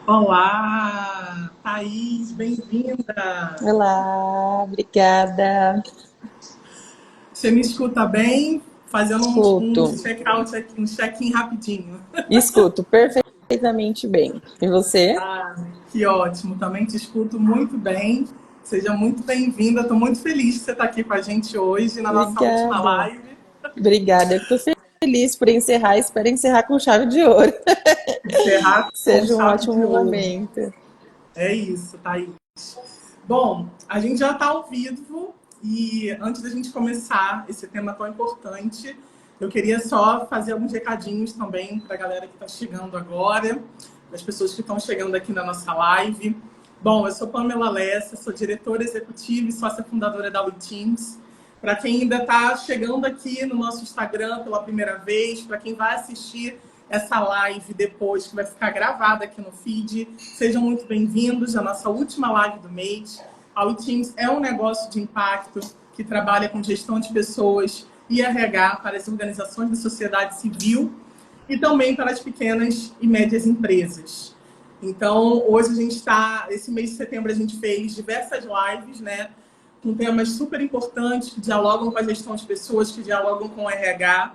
Olá, Thaís, bem-vinda. Olá, obrigada. Você me escuta bem? Fazendo um Escuto, check-out aqui, um check-in rapidinho. escuto perfeitamente bem. E você? Ah, que ótimo, também te escuto muito bem. Seja muito bem-vinda. Estou muito feliz que você está aqui com a gente hoje, na nossa última Obrigada. live. Obrigada. Eu estou feliz por encerrar. Espero encerrar com chave de ouro. Encerrar Que com seja um chave de ótimo ouro. momento. É isso, Thaís. Bom, a gente já está ao vivo e antes da gente começar esse tema tão importante, eu queria só fazer alguns recadinhos também para a galera que está chegando agora, para as pessoas que estão chegando aqui na nossa live. Bom, eu sou Pamela Lessa, sou diretora executiva e sócia fundadora da WeTeams. Para quem ainda está chegando aqui no nosso Instagram pela primeira vez, para quem vai assistir essa live depois, que vai ficar gravada aqui no feed, sejam muito bem-vindos à nossa última live do mês. A WeTeams é um negócio de impacto que trabalha com gestão de pessoas e RH para as organizações da sociedade civil e também para as pequenas e médias empresas. Então, hoje a gente está, esse mês de setembro a gente fez diversas lives, né, com temas super importantes que dialogam com a gestão de pessoas, que dialogam com o RH.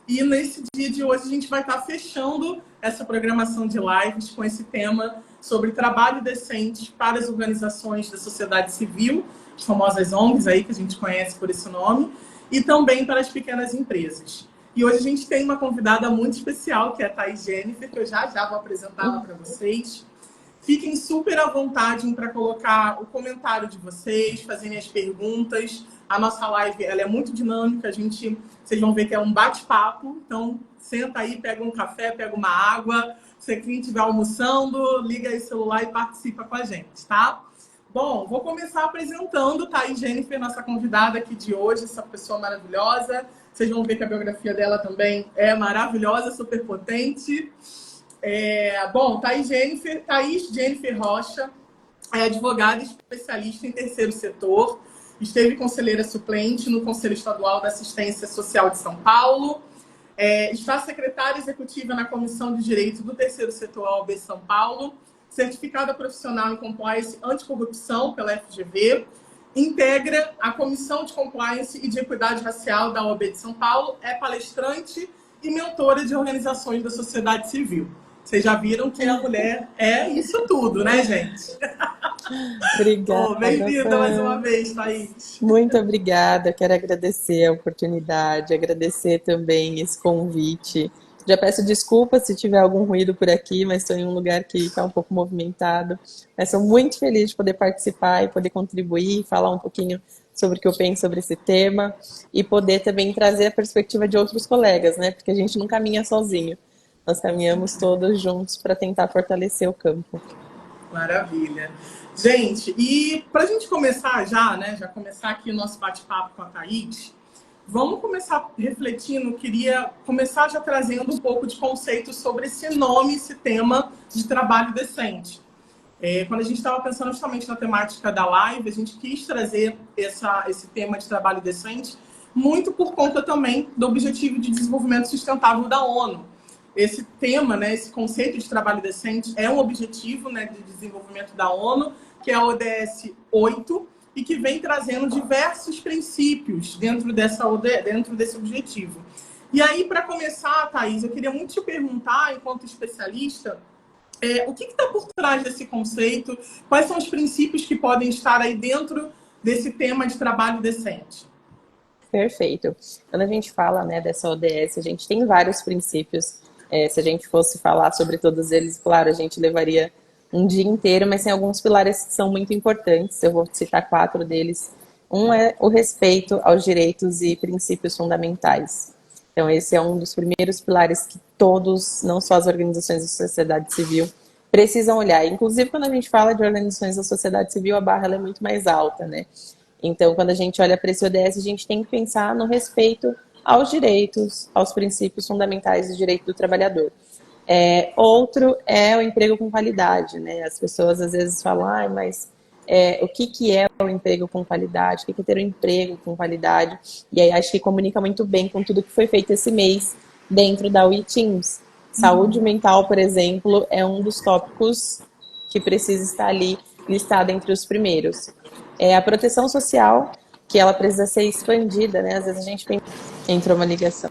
E nesse dia de hoje a gente vai estar fechando essa programação de lives com esse tema sobre trabalho decente para as organizações da sociedade civil, as famosas ONGs aí que a gente conhece por esse nome, e também para as pequenas empresas. E hoje a gente tem uma convidada muito especial, que é a Thaís Jennifer, que eu já vou apresentá-la para vocês. Fiquem super à vontade para colocar o comentário de vocês, fazerem as perguntas. A nossa live ela é muito dinâmica, vocês vão ver que é um bate-papo. Então, senta aí, pega um café, pega uma água. Se quem estiver almoçando, liga aí o celular e participa com a gente, tá? Bom, vou começar apresentando Thaís Jennifer, nossa convidada aqui de hoje, essa pessoa maravilhosa. Vocês vão ver que a biografia dela também é maravilhosa, super potente. Bom, Thaís Jennifer Rocha é advogada e especialista em terceiro setor, esteve conselheira suplente no Conselho Estadual da Assistência Social de São Paulo, está secretária executiva na Comissão de Direito do Terceiro Setor OAB São Paulo, certificada profissional em Compliance Anticorrupção pela FGV, integra a Comissão de Compliance e de Equidade Racial da OAB de São Paulo, é palestrante e mentora de organizações da sociedade civil. Vocês já viram que a mulher é isso tudo, né, gente? Oh, Obrigada, bem-vinda mais uma Pam. vez, Thaís. Muito obrigada. Quero agradecer a oportunidade, agradecer também esse convite. Já peço desculpas se tiver algum ruído por aqui, mas estou em um lugar que está um pouco movimentado. Mas sou muito feliz de poder participar e poder contribuir, falar um pouquinho sobre o que eu penso sobre esse tema e poder também trazer a perspectiva de outros colegas, né? Porque a gente não caminha sozinho. Nós caminhamos todos juntos para tentar fortalecer o campo. Maravilha. Gente, e para a gente começar já, né? Já começar aqui o nosso bate-papo com a Thaís, vamos começar refletindo. Queria começar já trazendo um pouco de conceito sobre esse nome, esse tema de trabalho decente. Quando a gente estava pensando justamente na temática da live, a gente quis trazer esse tema de trabalho decente muito por conta também do Objetivo de Desenvolvimento Sustentável da ONU. Esse tema, né, esse conceito de trabalho decente é um objetivo, né, de desenvolvimento da ONU, que é a ODS 8, e que vem trazendo diversos princípios dentro desse objetivo. E aí, para começar, Thaís, eu queria muito te perguntar, enquanto especialista, o que está por trás desse conceito? Quais são os princípios que podem estar aí dentro desse tema de trabalho decente? Perfeito. Quando a gente fala, né, dessa ODS, a gente tem vários princípios. Se a gente fosse falar sobre todos eles, claro, a gente levaria um dia inteiro, mas tem alguns pilares que são muito importantes. Eu vou citar 4 deles. Um é o respeito aos direitos e princípios fundamentais. Então, esse é um dos primeiros pilares que todos, não só as organizações da sociedade civil, precisam olhar. Inclusive, quando a gente fala de organizações da sociedade civil, a barra ela é muito mais alta, né? Então, quando a gente olha para esse ODS, a gente tem que pensar no respeito aos direitos, aos princípios fundamentais do direito do trabalhador. Outro é o emprego com qualidade, né? As pessoas às vezes falam, mas o que é o emprego com qualidade? O que é ter um emprego com qualidade? E aí acho que comunica muito bem com tudo que foi feito esse mês dentro da WeTeams. Saúde mental, por exemplo, é um dos tópicos que precisa estar ali listado entre os primeiros. A proteção social, que ela precisa ser expandida, né? Às vezes a gente pensa... Entrou uma ligação.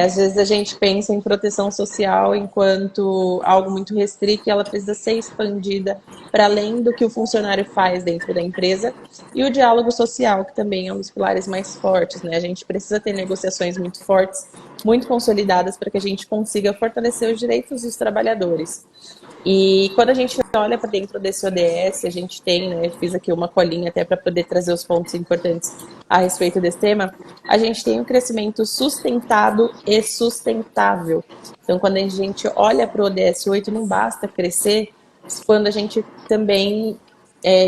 Às vezes a gente pensa em proteção social enquanto algo muito restrito e ela precisa ser expandida para além do que o funcionário faz dentro da empresa. E o diálogo social, que também é um dos pilares mais fortes, né? A gente precisa ter negociações muito fortes, muito consolidadas para que a gente consiga fortalecer os direitos dos trabalhadores. E quando a gente olha para dentro desse ODS, a gente tem, né, fiz aqui uma colinha até para poder trazer os pontos importantes a respeito desse tema, a gente tem um crescimento sustentado e sustentável. Então, quando a gente olha para o ODS 8, não basta crescer, quando a gente também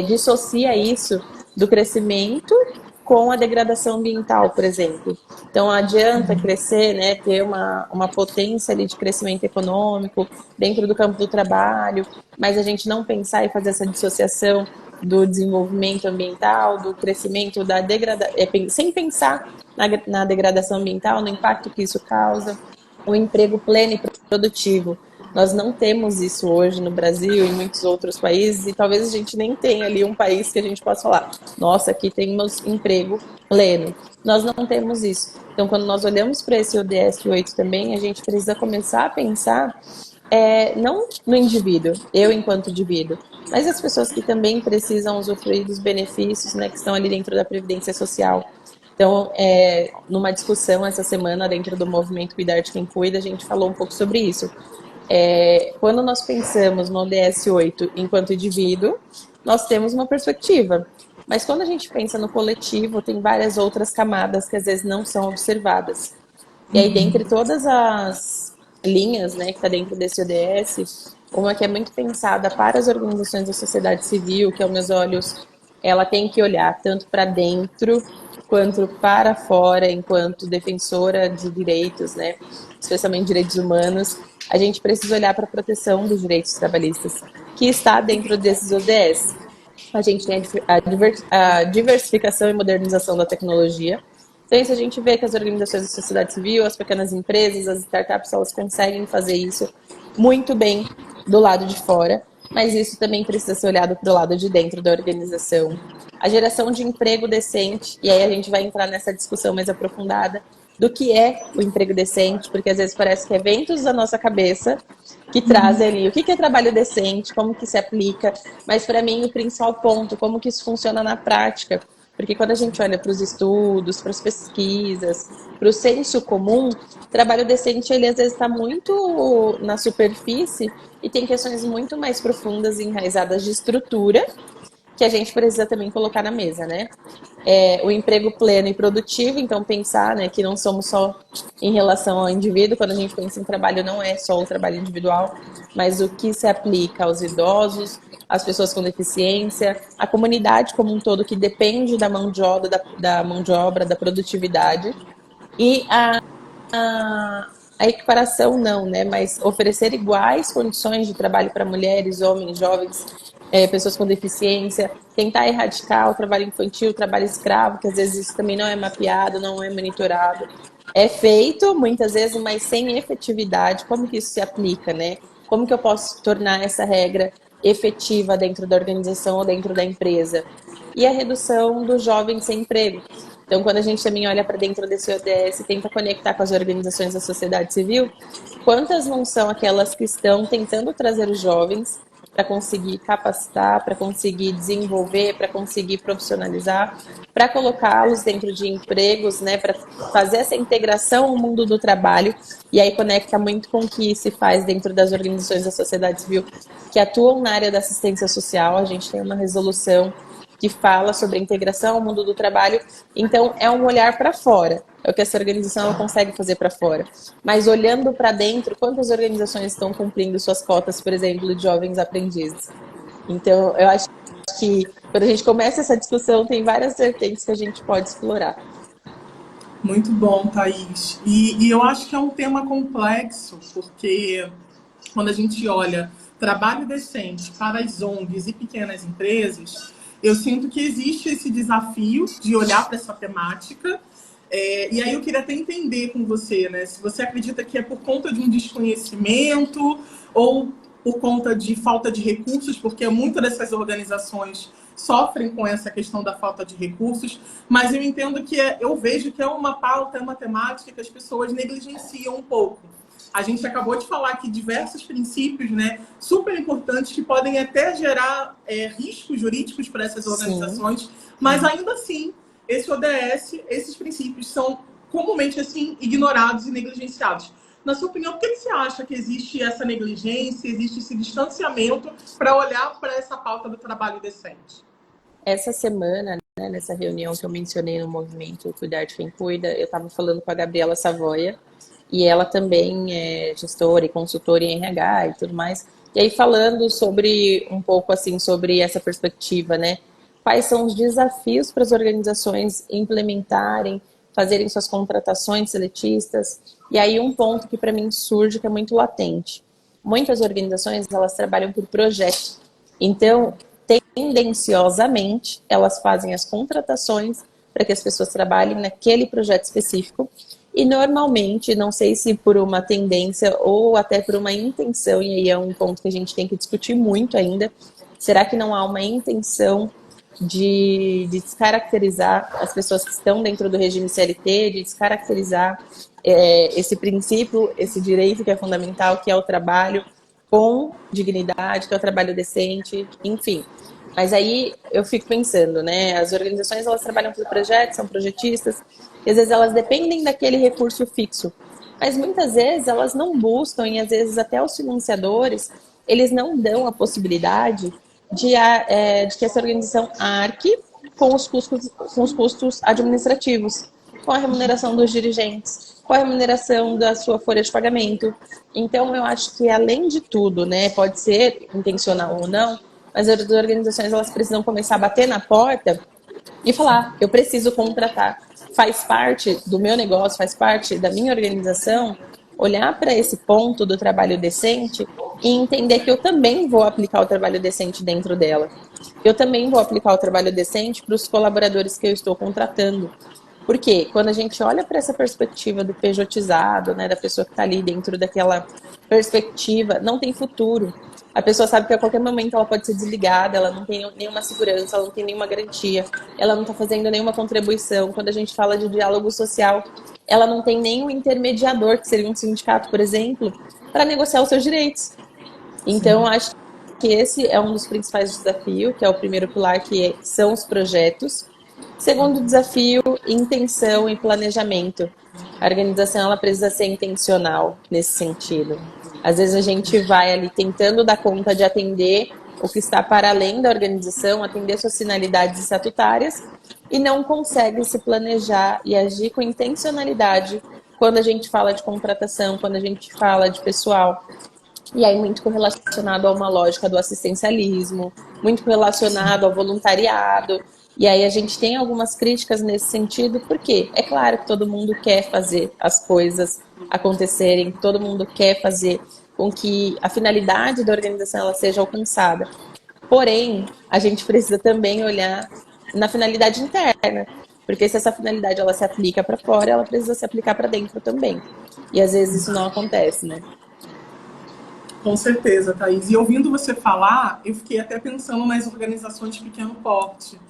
dissocia isso do crescimento com a degradação ambiental, por exemplo. Então, adianta crescer, né, ter uma potência ali de crescimento econômico dentro do campo do trabalho, mas a gente não pensar e fazer essa dissociação do desenvolvimento ambiental, do crescimento, da degradação, sem pensar na degradação ambiental, no impacto que isso causa, o emprego pleno e produtivo. Nós não temos isso hoje no Brasil e em muitos outros países, e talvez a gente nem tenha ali um país que a gente possa falar, nossa, aqui temos emprego pleno. Nós não temos isso. Então, quando nós olhamos para esse ODS 8 também, a gente precisa começar a pensar não no indivíduo, eu enquanto indivíduo, mas as pessoas que também precisam usufruir dos benefícios, né, que estão ali dentro da Previdência Social. Então, numa discussão essa semana dentro do movimento Cuidar de Quem Cuida, a gente falou um pouco sobre isso. Quando nós pensamos no ODS 8 enquanto indivíduo, nós temos uma perspectiva. Mas quando a gente pensa no coletivo, tem várias outras camadas que às vezes não são observadas. E aí, dentre todas as linhas, né, que está dentro desse ODS, uma que é muito pensada para as organizações da sociedade civil, que aos meus olhos ela tem que olhar tanto para dentro quanto para fora, enquanto defensora de direitos, né, especialmente direitos humanos, a gente precisa olhar para a proteção dos direitos trabalhistas, que está dentro desses ODS. A gente tem a diversificação e modernização da tecnologia. Então, isso a gente vê que as organizações da sociedade civil, as pequenas empresas, as startups, elas conseguem fazer isso muito bem do lado de fora, mas isso também precisa ser olhado para o lado de dentro da organização. A geração de emprego decente, e aí a gente vai entrar nessa discussão mais aprofundada do que é o emprego decente, porque às vezes parece que é ventos da nossa cabeça que trazem ali o que é trabalho decente, como que se aplica, mas para mim o principal ponto, como que isso funciona na prática. Porque quando a gente olha para os estudos, para as pesquisas, para o senso comum, o trabalho decente ele às vezes está muito na superfície e tem questões muito mais profundas e enraizadas de estrutura que a gente precisa também colocar na mesa, né? O emprego pleno e produtivo, então pensar, né, que não somos só em relação ao indivíduo, quando a gente pensa em trabalho não é só o trabalho individual, mas o que se aplica aos idosos, às pessoas com deficiência, à comunidade como um todo que depende da mão de obra, da produtividade, e a equiparação não, né? Mas oferecer iguais condições de trabalho para mulheres, homens, jovens, pessoas com deficiência, tentar erradicar o trabalho infantil, o trabalho escravo, que às vezes isso também não é mapeado, não é monitorado. É feito, muitas vezes, mas sem efetividade. Como que isso se aplica, né? Como que eu posso tornar essa regra efetiva dentro da organização ou dentro da empresa? E a redução dos jovens sem emprego. Então, quando a gente também olha para dentro desse ODS e tenta conectar com as organizações da sociedade civil, quantas não são aquelas que estão tentando trazer os jovens para conseguir capacitar, para conseguir desenvolver, para conseguir profissionalizar, para colocá-los dentro de empregos, né, para fazer essa integração ao mundo do trabalho, e aí conecta muito com o que se faz dentro das organizações da sociedade civil que atuam na área da assistência social. A gente tem uma resolução que fala sobre a integração ao mundo do trabalho. Então, é um olhar para fora. É o que essa organização consegue fazer para fora. Mas olhando para dentro, quantas organizações estão cumprindo suas cotas, por exemplo, de jovens aprendizes? Então, eu acho que quando a gente começa essa discussão, tem várias vertentes que a gente pode explorar. Muito bom, Thaís. E eu acho que é um tema complexo, porque quando a gente olha trabalho decente para as ONGs e pequenas empresas, eu sinto que existe esse desafio de olhar para essa temática, E aí eu queria até entender com você, né? Se você acredita que é por conta de um desconhecimento ou por conta de falta de recursos, porque muitas dessas organizações sofrem com essa questão da falta de recursos, mas eu entendo que eu vejo que é uma pauta, é uma temática que as pessoas negligenciam um pouco. A gente acabou de falar aqui diversos princípios, né, super importantes que podem até gerar riscos jurídicos para essas organizações, sim, mas ainda assim, esse ODS, esses princípios são comumente assim ignorados e negligenciados. Na sua opinião, por que você acha que existe essa negligência, existe esse distanciamento para olhar para essa pauta do trabalho decente? Essa semana, né, nessa reunião que eu mencionei no movimento Cuidar de Quem Cuida, eu estava falando com a Gabriela Savoia, e ela também é gestora e consultora em RH e tudo mais. E aí falando sobre um pouco assim sobre essa perspectiva, né? Quais são os desafios para as organizações implementarem, fazerem suas contratações seletistas? E aí um ponto que para mim surge que é muito latente. Muitas organizações, elas trabalham por projeto. Então, tendenciosamente, elas fazem as contratações para que as pessoas trabalhem naquele projeto específico. E normalmente, não sei se por uma tendência ou até por uma intenção, e aí é um ponto que a gente tem que discutir muito ainda, será que não há uma intenção de descaracterizar as pessoas que estão dentro do regime CLT, de descaracterizar esse princípio, esse direito que é fundamental, que é o trabalho com dignidade, que é o trabalho decente, enfim. Mas aí eu fico pensando, né? As organizações, elas trabalham por projetos, são projetistas, e às vezes elas dependem daquele recurso fixo. Mas muitas vezes elas não buscam, e às vezes até os financiadores, eles não dão a possibilidade de que essa organização arque com os custos administrativos, com a remuneração dos dirigentes, com a remuneração da sua folha de pagamento. Então, eu acho que, além de tudo, né, pode ser intencional ou não, mas as organizações, elas precisam começar a bater na porta e falar, eu preciso contratar. Faz parte do meu negócio, faz parte da minha organização, olhar para esse ponto do trabalho decente e entender que eu também vou aplicar o trabalho decente dentro dela. Eu também vou aplicar o trabalho decente para os colaboradores que eu estou contratando. Porque quando a gente olha para essa perspectiva do pejotizado, né, da pessoa que está ali dentro daquela perspectiva, não tem futuro. A pessoa sabe que a qualquer momento ela pode ser desligada, ela não tem nenhuma segurança, ela não tem nenhuma garantia, ela não está fazendo nenhuma contribuição. Quando a gente fala de diálogo social, ela não tem nenhum intermediador, que seria um sindicato, por exemplo, para negociar os seus direitos. Então, sim, acho que esse é um dos principais desafios, que é o primeiro pilar, que são os projetos. Segundo desafio, intenção e planejamento. A organização, ela precisa ser intencional nesse sentido. Às vezes a gente vai ali tentando dar conta de atender o que está para além da organização, atender suas finalidades estatutárias e não consegue se planejar e agir com intencionalidade quando a gente fala de contratação, quando a gente fala de pessoal. E aí muito correlacionado a uma lógica do assistencialismo, muito correlacionado ao voluntariado. E aí a gente tem algumas críticas nesse sentido, porque é claro que todo mundo quer fazer as coisas acontecerem, todo mundo quer fazer com que a finalidade da organização ela seja alcançada. Porém, a gente precisa também olhar na finalidade interna, porque se essa finalidade ela se aplica para fora, ela precisa se aplicar para dentro também. E às vezes isso não acontece, né? Com certeza, Thaís. E ouvindo você falar, eu fiquei até pensando nas organizações de pequeno porte.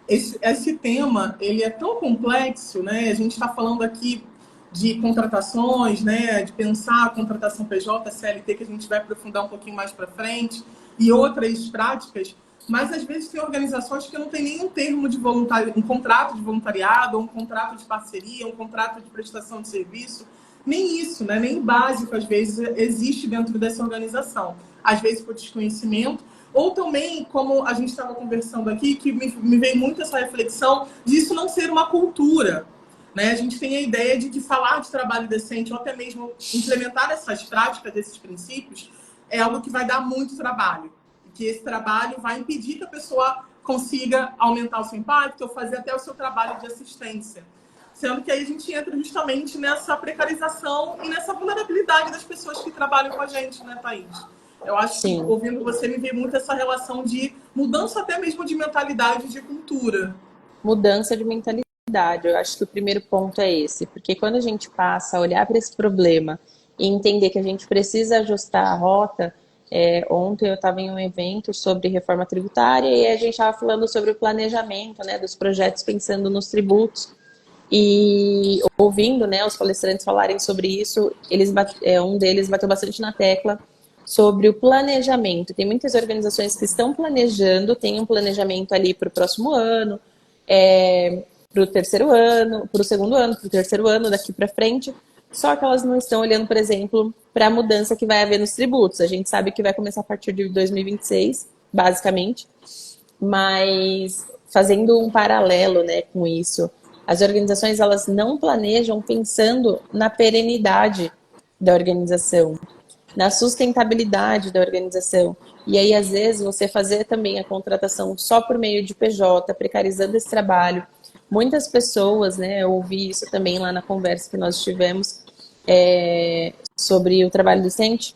Esse tema, ele é tão complexo, né? A gente está falando aqui de contratações, né? De pensar a contratação PJ, CLT, que a gente vai aprofundar um pouquinho mais para frente, e outras práticas. Mas, às vezes, tem organizações que não tem nenhum termo de um contrato de voluntariado, um contrato de parceria, um contrato de prestação de serviço. Nem isso, né? Nem básico, às vezes, existe dentro dessa organização. Às vezes, por desconhecimento. Ou também, como a gente estava conversando aqui, que me veio muito essa reflexão disso não ser uma cultura. Né? A gente tem a ideia de que falar de trabalho decente, ou até mesmo implementar essas práticas, esses princípios, é algo que vai dar muito trabalho. E que esse trabalho vai impedir que a pessoa consiga aumentar o seu impacto ou fazer até o seu trabalho de assistência. Sendo que aí a gente entra justamente nessa precarização e nessa vulnerabilidade das pessoas que trabalham com a gente, né, Thaís? Eu acho que, ouvindo você, me veio muito essa relação de mudança até mesmo de mentalidade, de cultura. Mudança de mentalidade. Eu acho que o primeiro ponto é esse, porque quando a gente passa a olhar para esse problema e entender que a gente precisa ajustar a rota, ontem eu estava em um evento sobre reforma tributária e a gente estava falando sobre o planejamento, né, dos projetos pensando nos tributos. E ouvindo, né, os palestrantes falarem sobre isso, um deles bateu bastante na tecla sobre o planejamento. Tem muitas organizações que estão planejando, tem um planejamento ali para o próximo ano, para o terceiro ano, para o segundo ano, para o terceiro ano, daqui para frente, só que elas não estão olhando, por exemplo, para a mudança que vai haver nos tributos. A gente sabe que vai começar a partir de 2026, basicamente, mas fazendo um paralelo, né, com isso, as organizações elas não planejam pensando na perenidade da organização, na sustentabilidade da organização. E aí, às vezes, você fazer também a contratação só por meio de PJ, precarizando esse trabalho. Muitas pessoas, né, eu ouvi isso também lá na conversa que nós tivemos sobre o trabalho docente,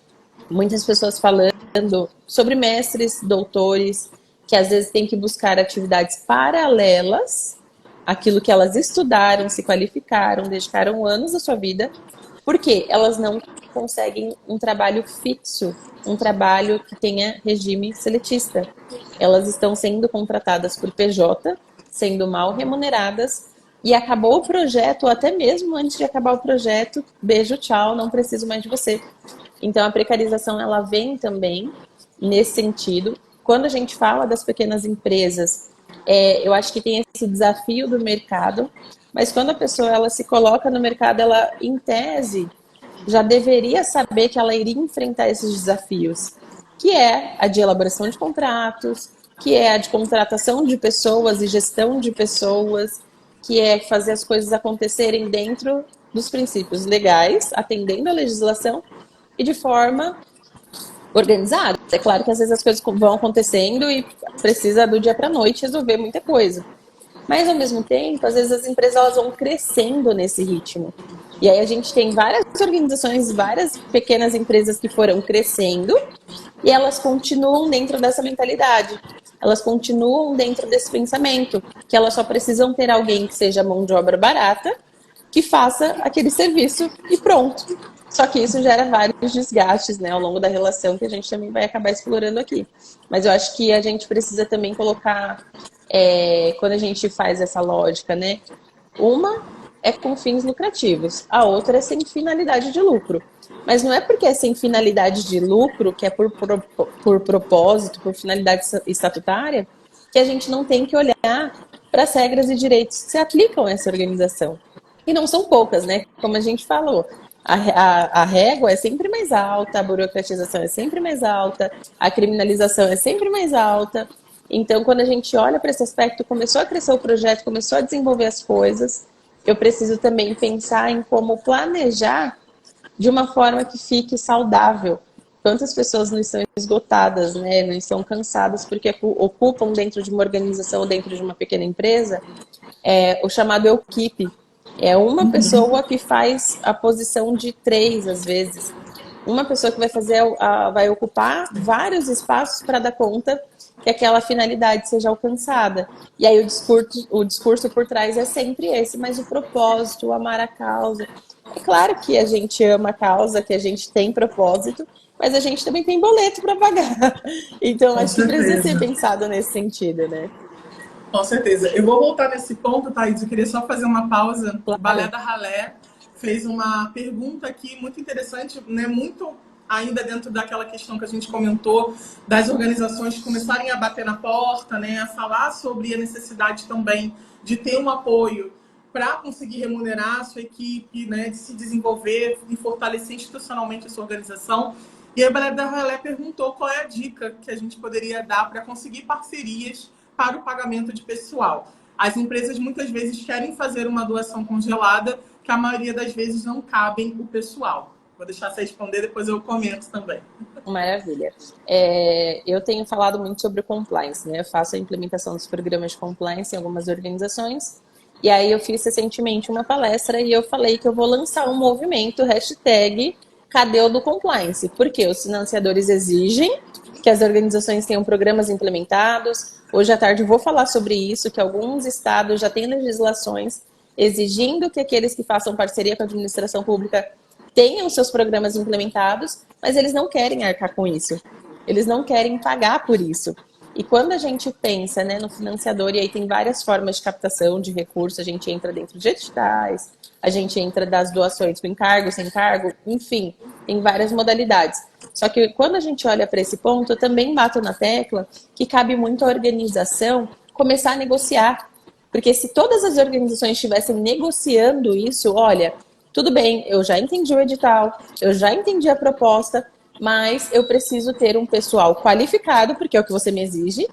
muitas pessoas falando sobre mestres, doutores, que às vezes têm que buscar atividades paralelas àquilo que elas estudaram, se qualificaram, dedicaram anos da sua vida, porque elas não conseguem um trabalho fixo, um trabalho que tenha regime seletista. Elas estão sendo contratadas por PJ, sendo mal remuneradas, e acabou o projeto, ou até mesmo antes de acabar o projeto, beijo, tchau, não preciso mais de você. Então, a precarização, ela vem também nesse sentido. Quando a gente fala das pequenas empresas, eu acho que tem esse desafio do mercado, mas quando a pessoa ela se coloca no mercado, ela, em tese, já deveria saber que ela iria enfrentar esses desafios, que é a de elaboração de contratos, que é a de contratação de pessoas e gestão de pessoas, que é fazer as coisas acontecerem dentro dos princípios legais, atendendo à legislação e de forma organizada. É claro que às vezes as coisas vão acontecendo e precisa do dia para a noite resolver muita coisa. Mas, ao mesmo tempo, às vezes as empresas elas vão crescendo nesse ritmo. E aí a gente tem várias organizações, várias pequenas empresas que foram crescendo e elas continuam dentro dessa mentalidade. Elas continuam dentro desse pensamento, que elas só precisam ter alguém que seja mão de obra barata, que faça aquele serviço e pronto. Só que isso gera vários desgastes, né, ao longo da relação, que a gente também vai acabar explorando aqui. Mas eu acho que a gente precisa também colocar, quando a gente faz essa lógica, né, uma é com fins lucrativos, a outra é sem finalidade de lucro. Mas não é porque é sem finalidade de lucro, que é por propósito, por finalidade estatutária, que a gente não tem que olhar para as regras e direitos que se aplicam a essa organização. E não são poucas, né? Como a gente falou, a régua é sempre mais alta, a burocratização é sempre mais alta, a criminalização é sempre mais alta. Então, quando a gente olha para esse aspecto, começou a crescer o projeto, começou a desenvolver as coisas, eu preciso também pensar em como planejar de uma forma que fique saudável. Quantas pessoas não estão esgotadas, né? Não estão cansadas porque ocupam dentro de uma organização, dentro de uma pequena empresa, o chamado equipe. É uma pessoa que faz a posição de 3, às vezes. Uma pessoa que vai ocupar vários espaços para dar conta que aquela finalidade seja alcançada. E aí o discurso por trás é sempre esse, mas o propósito, o amar a causa. É claro que a gente ama a causa, que a gente tem propósito, mas a gente também tem boleto para pagar. Então, acho que precisa ser pensado nesse sentido, né? Com certeza. Eu vou voltar nesse ponto, Thaís. Eu queria só fazer uma pausa. Claro. O Balé da Ralé fez uma pergunta aqui muito interessante, né? Muito ainda dentro daquela questão que a gente comentou, das organizações começarem a bater na porta, né? A falar sobre a necessidade também de ter um apoio para conseguir remunerar a sua equipe, né? De se desenvolver e fortalecer institucionalmente a sua organização. E a Balé da Ralé perguntou qual é a dica que a gente poderia dar para conseguir parcerias para o pagamento de pessoal. As empresas muitas vezes querem fazer uma doação congelada, que a maioria das vezes não cabem o pessoal. Vou deixar você responder, depois eu comento também. Maravilha. Eu tenho falado muito sobre o compliance, né? Eu faço a implementação dos programas de compliance em algumas organizações, e aí eu fiz recentemente uma palestra e eu falei que eu vou lançar um movimento, hashtag Cadê o do Compliance? Porque os financiadores exigem que as organizações tenham programas implementados. Hoje à tarde eu vou falar sobre isso, que alguns estados já têm legislações exigindo que aqueles que façam parceria com a administração pública tenham seus programas implementados, mas eles não querem arcar com isso. Eles não querem pagar por isso. E quando a gente pensa, né, no financiador, e aí tem várias formas de captação de recursos, a gente entra dentro de editais, a gente entra das doações com encargo, sem encargo, enfim, tem várias modalidades. Só que quando a gente olha para esse ponto, eu também bato na tecla que cabe muito à organização começar a negociar. Porque se todas as organizações estivessem negociando isso, olha, tudo bem, eu já entendi o edital, eu já entendi a proposta, mas eu preciso ter um pessoal qualificado, porque é o que você me exige,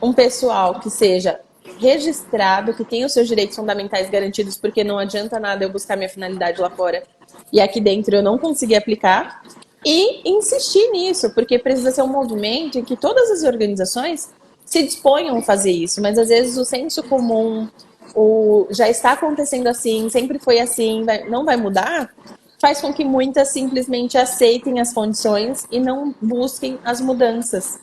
um pessoal que seja registrado, que tenha os seus direitos fundamentais garantidos, porque não adianta nada eu buscar minha finalidade lá fora e aqui dentro eu não conseguir aplicar, e insistir nisso, porque precisa ser um movimento em que todas as organizações se disponham a fazer isso, mas às vezes o senso comum, já está acontecendo assim, sempre foi assim, não vai mudar, faz com que muitas simplesmente aceitem as condições e não busquem as mudanças.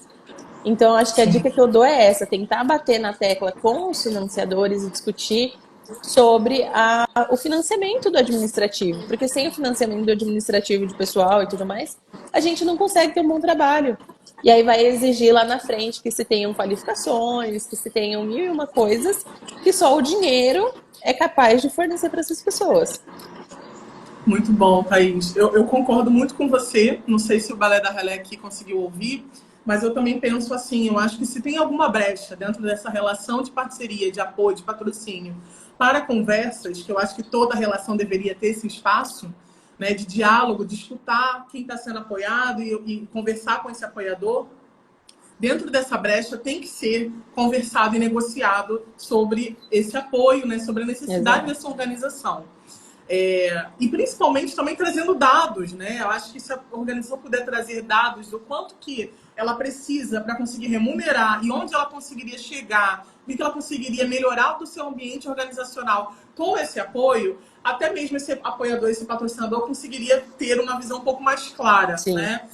Então, acho que a dica que eu dou é essa, tentar bater na tecla com os financiadores e discutir sobre o financiamento do administrativo, porque sem o financiamento do administrativo de pessoal e tudo mais, a gente não consegue ter um bom trabalho. E aí vai exigir lá na frente que se tenham qualificações, que se tenham mil e uma coisas, que só o dinheiro é capaz de fornecer para essas pessoas. Muito bom, Thaís. Eu concordo muito com você. Não sei se o Balé da Ralé aqui conseguiu ouvir, mas eu também penso assim, eu acho que se tem alguma brecha dentro dessa relação de parceria, de apoio, de patrocínio para conversas, que eu acho que toda relação deveria ter esse espaço, né, de diálogo, de escutar quem está sendo apoiado e conversar com esse apoiador, dentro dessa brecha tem que ser conversado e negociado sobre esse apoio, né, sobre a necessidade dessa organização. E principalmente também trazendo dados, né? Eu acho que se a organização puder trazer dados do quanto que ela precisa para conseguir remunerar e onde ela conseguiria chegar, o que ela conseguiria melhorar do seu ambiente organizacional com esse apoio, até mesmo esse apoiador, esse patrocinador conseguiria ter uma visão um pouco mais clara, né?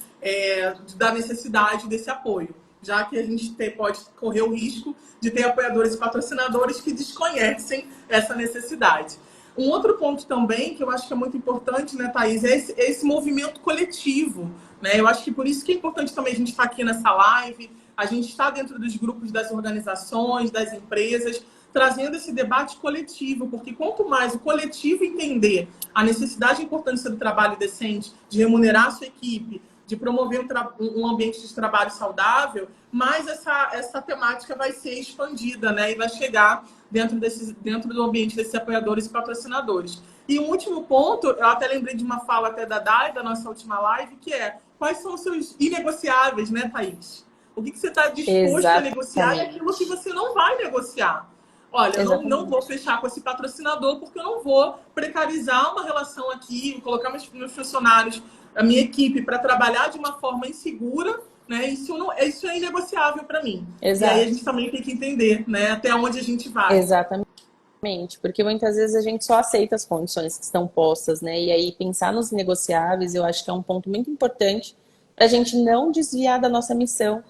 Da necessidade desse apoio, já que a gente pode correr o risco de ter apoiadores e patrocinadores que desconhecem essa necessidade. Um outro ponto também, que eu acho que é muito importante, né, Thaís, é esse movimento coletivo, né? Eu acho que por isso que é importante também a gente estar aqui nessa live, a gente está dentro dos grupos das organizações, das empresas, trazendo esse debate coletivo, porque quanto mais o coletivo entender a necessidade e importância do trabalho decente, de remunerar a sua equipe, de promover um ambiente de trabalho saudável, mais essa temática vai ser expandida, né? E vai chegar dentro do ambiente desses apoiadores e patrocinadores. E um último ponto, eu até lembrei de uma fala até da Dai, da nossa última live, que é: quais são os seus inegociáveis, né, Thaís? O que você está disposto a negociar e aquilo que você não vai negociar. Olha, eu não vou fechar com esse patrocinador porque eu não vou precarizar uma relação aqui, colocar meus funcionários, a minha equipe, para trabalhar de uma forma insegura, né? Isso é inegociável para mim. Exato. E aí a gente também tem que entender, né, até onde a gente vai. Exatamente, porque muitas vezes a gente só aceita as condições que estão postas, né? E aí pensar nos negociáveis, eu acho que é um ponto muito importante para a gente não desviar da nossa missão,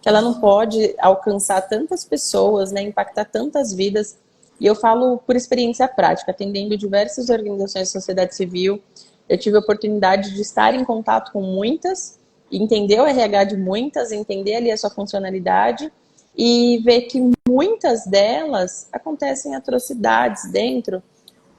que ela não pode alcançar tantas pessoas, né, impactar tantas vidas. E eu falo por experiência prática, atendendo diversas organizações de sociedade civil, eu tive a oportunidade de estar em contato com muitas, entender o RH de muitas, entender ali a sua funcionalidade e ver que muitas delas acontecem atrocidades dentro,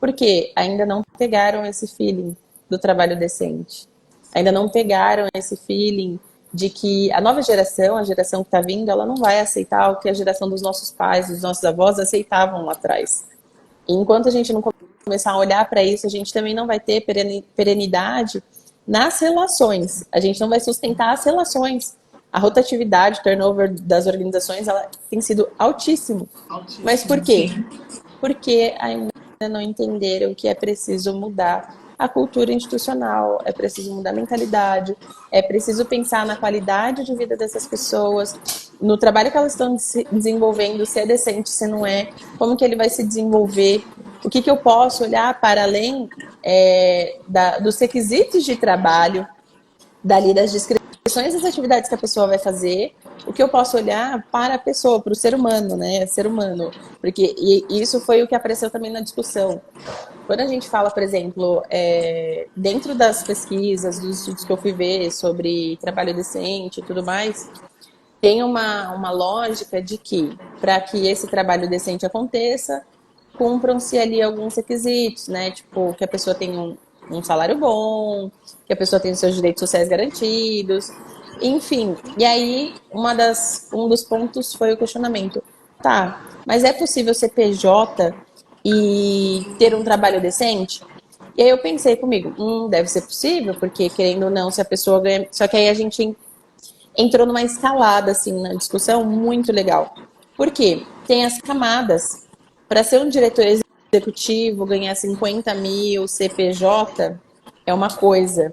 porque ainda não pegaram esse feeling do trabalho decente, ainda não pegaram esse feeling de que a nova geração, a geração que está vindo, ela não vai aceitar o que a geração dos nossos pais, dos nossos avós aceitavam lá atrás. E enquanto a gente não começar a olhar para isso, a gente também não vai ter perenidade nas relações. A gente não vai sustentar as relações. A rotatividade, o turnover das organizações, ela tem sido altíssimo. Mas por quê? Porque ainda não entenderam que é preciso mudar a cultura institucional, é preciso mudar a mentalidade, é preciso pensar na qualidade de vida dessas pessoas, no trabalho que elas estão desenvolvendo, se é decente, se não é, como que ele vai se desenvolver, o que eu posso olhar para além dos requisitos de trabalho, dali das descrições das atividades que a pessoa vai fazer, o que eu posso olhar para a pessoa, para o ser humano, né? Ser humano. Porque e isso foi o que apareceu também na discussão. Quando a gente fala, por exemplo, dentro das pesquisas, dos estudos que eu fui ver sobre trabalho decente e tudo mais, tem uma lógica de que, para que esse trabalho decente aconteça, cumpram-se ali alguns requisitos, né? Tipo, que a pessoa tenha um salário bom, que a pessoa tenha os seus direitos sociais garantidos, enfim. E aí, um dos pontos foi o questionamento. Tá, mas é possível ser PJ e ter um trabalho decente? E aí eu pensei comigo, deve ser possível, porque querendo ou não, se a pessoa ganha. Só que aí a gente entrou numa escalada, assim, na discussão muito legal. Por quê? Tem as camadas. Para ser um diretor executivo, ganhar 50 mil, CPJ, é uma coisa.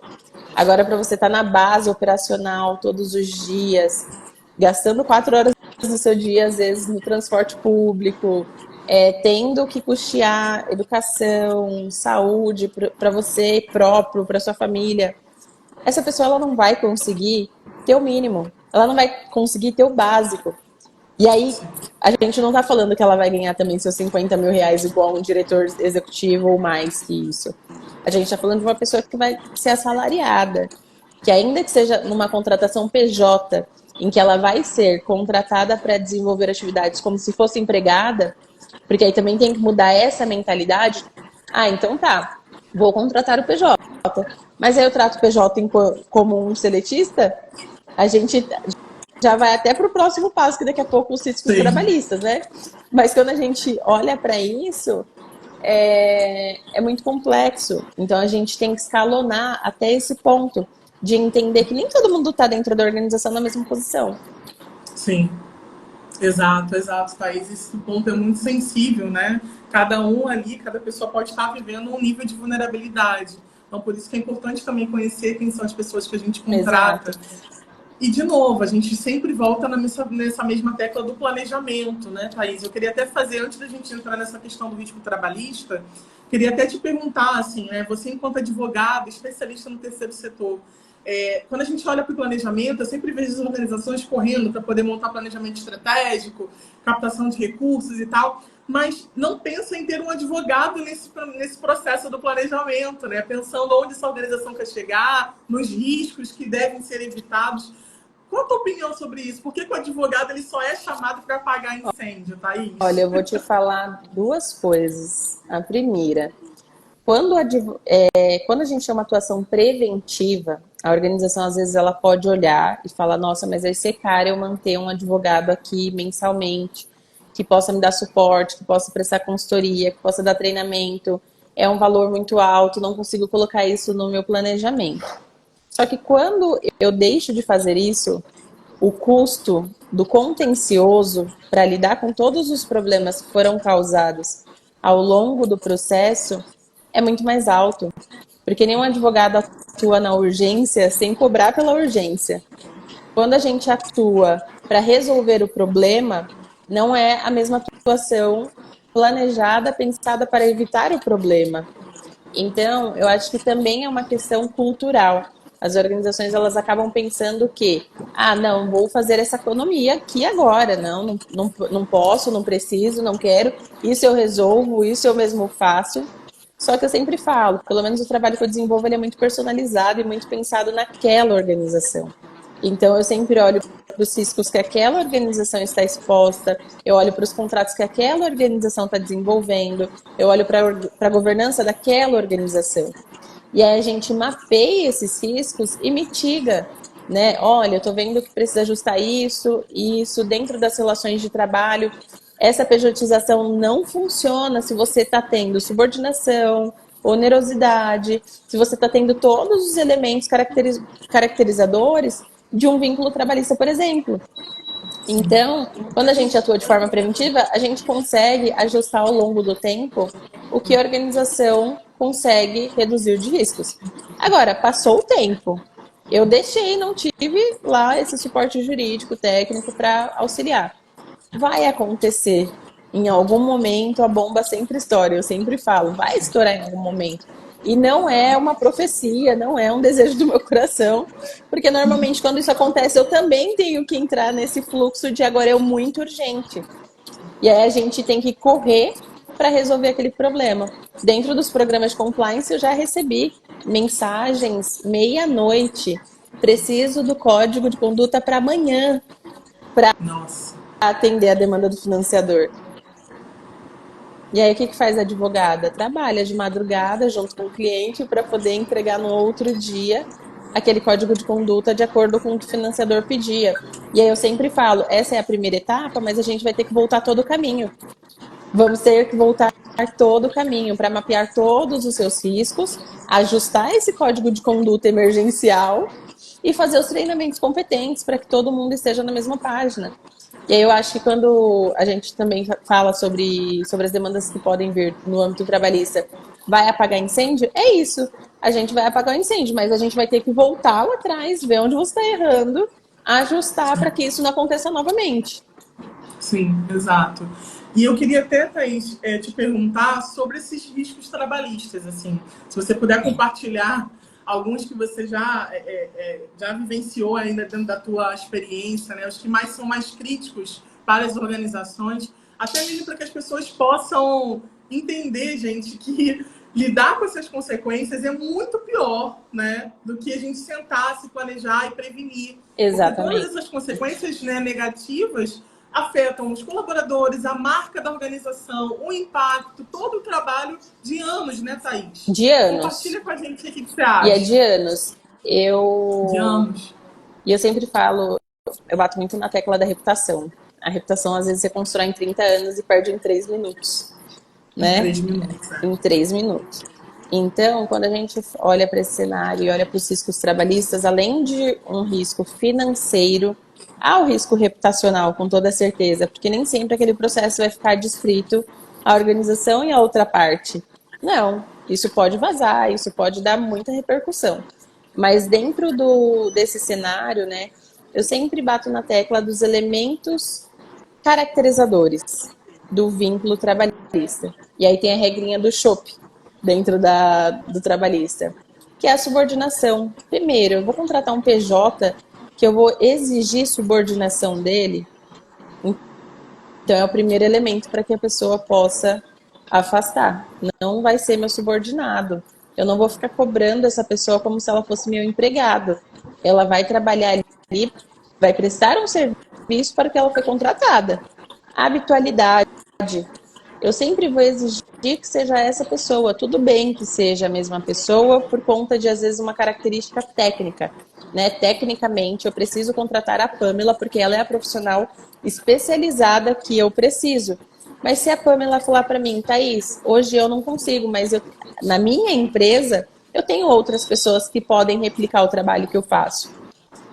Agora, para você estar na base operacional todos os dias, gastando 4 horas do seu dia, às vezes, no transporte público, tendo que custear educação, saúde para você próprio, para sua família, essa pessoa ela não vai conseguir ter o mínimo, ela não vai conseguir ter o básico. E aí, a gente não está falando que ela vai ganhar também seus 50 mil reais igual um diretor executivo ou mais que isso. A gente está falando de uma pessoa que vai ser assalariada, que ainda que seja numa contratação PJ, em que ela vai ser contratada para desenvolver atividades como se fosse empregada, porque aí também tem que mudar essa mentalidade. Ah, então tá, vou contratar o PJ. Mas aí eu trato o PJ como um seletista, a gente já vai até para o próximo passo, que daqui a pouco os riscos trabalhistas, né? Mas quando a gente olha para isso, é muito complexo. Então a gente tem que escalonar até esse ponto de entender que nem todo mundo está dentro da organização na mesma posição. Sim. Exato, exato, Thaís. Esse ponto é muito sensível, né? Cada um ali, cada pessoa pode estar vivendo um nível de vulnerabilidade. Então, por isso que é importante também conhecer quem são as pessoas que a gente contrata. Exato. E, de novo, a gente sempre volta nessa mesma tecla do planejamento, né, Thaís? Eu queria até fazer, antes da gente entrar nessa questão do risco trabalhista, queria até te perguntar, assim, né? Você, enquanto advogado, especialista no terceiro setor, quando a gente olha para o planejamento, eu sempre vejo as organizações correndo para poder montar planejamento estratégico, captação de recursos e tal, mas não pensa em ter um advogado nesse processo do planejamento, né? Pensando onde essa organização quer chegar, nos riscos que devem ser evitados. Qual a tua opinião sobre isso? Por que o advogado ele só é chamado para apagar incêndio, Thaís? Olha, eu vou te falar duas coisas. A primeira, quando a gente chama atuação preventiva, a organização às vezes ela pode olhar e falar, nossa, mas vai ser caro eu manter um advogado aqui mensalmente, que possa me dar suporte, que possa prestar consultoria, que possa dar treinamento. É um valor muito alto, não consigo colocar isso no meu planejamento. Só que quando eu deixo de fazer isso, o custo do contencioso para lidar com todos os problemas que foram causados ao longo do processo é muito mais alto. Porque nenhum advogado atua na urgência sem cobrar pela urgência. Quando a gente atua para resolver o problema, não é a mesma atuação planejada, pensada para evitar o problema. Então, eu acho que também é uma questão cultural. As organizações elas acabam pensando que, não, vou fazer essa economia aqui agora, não posso, não preciso, não quero, isso eu resolvo, isso eu mesmo faço. Só que eu sempre falo, pelo menos o trabalho que eu desenvolvo ele é muito personalizado e muito pensado naquela organização. Então eu sempre olho para os riscos que aquela organização está exposta, eu olho para os contratos que aquela organização está desenvolvendo, eu olho para a governança daquela organização. E aí a gente mapeia esses riscos e mitiga, né? Olha, eu estou vendo que precisa ajustar isso dentro das relações de trabalho. Essa pejotização não funciona se você está tendo subordinação, onerosidade, se você está tendo todos os elementos caracterizadores de um vínculo trabalhista, por exemplo. Então, quando a gente atua de forma preventiva, a gente consegue ajustar ao longo do tempo o que a organização consegue reduzir de riscos. Agora, passou o tempo. Eu deixei, não tive lá esse suporte jurídico, técnico para auxiliar. Vai acontecer. Em algum momento a bomba sempre estoura. Eu sempre falo, vai estourar em algum momento. E não é uma profecia, não é um desejo do meu coração, porque normalmente quando isso acontece eu também tenho que entrar nesse fluxo de agora é muito urgente. E aí a gente tem que correr para resolver aquele problema. Dentro dos programas de compliance eu já recebi mensagens meia-noite. Preciso do código de conduta para amanhã para Nossa. atender a demanda do financiador. E aí o que faz a advogada? Trabalha de madrugada junto com o cliente para poder entregar no outro dia aquele código de conduta de acordo com o que o financiador pedia. E aí eu sempre falo, essa é a primeira etapa, mas a gente vai ter que voltar todo o caminho. Vamos ter que voltar todo o caminho para mapear todos os seus riscos, ajustar esse código de conduta emergencial e fazer os treinamentos competentes para que todo mundo esteja na mesma página. E aí eu acho que quando a gente também fala sobre as demandas que podem vir no âmbito trabalhista, vai apagar incêndio? É isso. A gente vai apagar o incêndio, mas a gente vai ter que voltar lá atrás, ver onde você está errando, ajustar para que isso não aconteça novamente. Sim, exato. E eu queria até, Thaís, te perguntar sobre esses riscos trabalhistas, assim. Se você puder compartilhar alguns que você já vivenciou ainda dentro da tua experiência, né? Os que mais são mais críticos para as organizações, até mesmo para que as pessoas possam entender, gente, que lidar com essas consequências é muito pior, né, do que a gente sentar, se planejar e prevenir. Exatamente. Porque todas essas consequências, né, negativas afetam os colaboradores, a marca da organização, o impacto, todo o trabalho de anos, né, Thaís? De anos. Compartilha com a gente o que você acha. E é de anos. De anos. E eu sempre falo, eu bato muito na tecla da reputação. A reputação, às vezes, você constrói em 30 anos e perde em 3 minutos. Né? Em 3 minutos. Em 3 minutos. Então, quando a gente olha para esse cenário e olha para os riscos trabalhistas, além de um risco financeiro, há o risco reputacional, com toda certeza, porque nem sempre aquele processo vai ficar descrito à organização e à outra parte. Não, isso pode vazar, isso pode dar muita repercussão. Mas dentro desse cenário, né, eu sempre bato na tecla dos elementos caracterizadores do vínculo trabalhista. E aí tem a regrinha do chopp dentro do trabalhista, que é a subordinação. Primeiro, eu vou contratar um PJ que eu vou exigir subordinação dele. Então é o primeiro elemento para que a pessoa possa afastar. Não vai ser meu subordinado. Eu não vou ficar cobrando essa pessoa como se ela fosse meu empregado. Ela vai trabalhar ali, vai prestar um serviço para que ela foi contratada. Habitualidade. Eu sempre vou exigir que seja essa pessoa. Tudo bem que seja a mesma pessoa por conta de, às vezes, uma característica técnica. Né? Tecnicamente, eu preciso contratar a Pamela porque ela é a profissional especializada que eu preciso. Mas se a Pamela falar para mim, Thaís, hoje eu não consigo, mas na minha empresa eu tenho outras pessoas que podem replicar o trabalho que eu faço.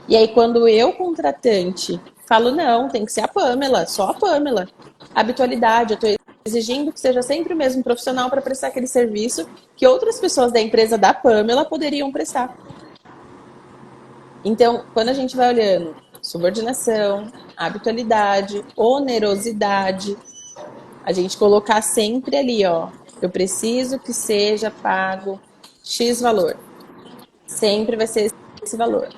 E aí, quando eu, contratante, falo, não, tem que ser a Pamela, só a Pamela. Habitualidade, eu estou exigindo que seja sempre o mesmo profissional para prestar aquele serviço que outras pessoas da empresa da Pamela poderiam prestar. Então, quando a gente vai olhando subordinação, habitualidade, onerosidade, a gente colocar sempre ali, ó, eu preciso que seja pago X valor. Sempre vai ser esse valor.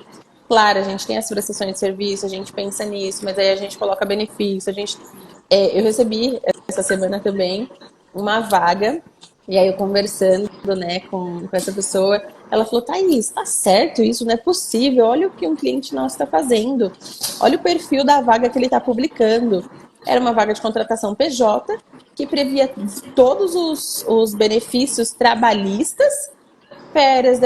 Claro, a gente tem as prestações de serviço, a gente pensa nisso, mas aí a gente coloca benefício, eu recebi essa semana também uma vaga, e aí eu conversando, né, com essa pessoa, ela falou, Thaís, tá certo isso, não é possível, olha o que um cliente nosso está fazendo, olha o perfil da vaga que ele está publicando. Era uma vaga de contratação PJ, que previa todos os benefícios trabalhistas, férias,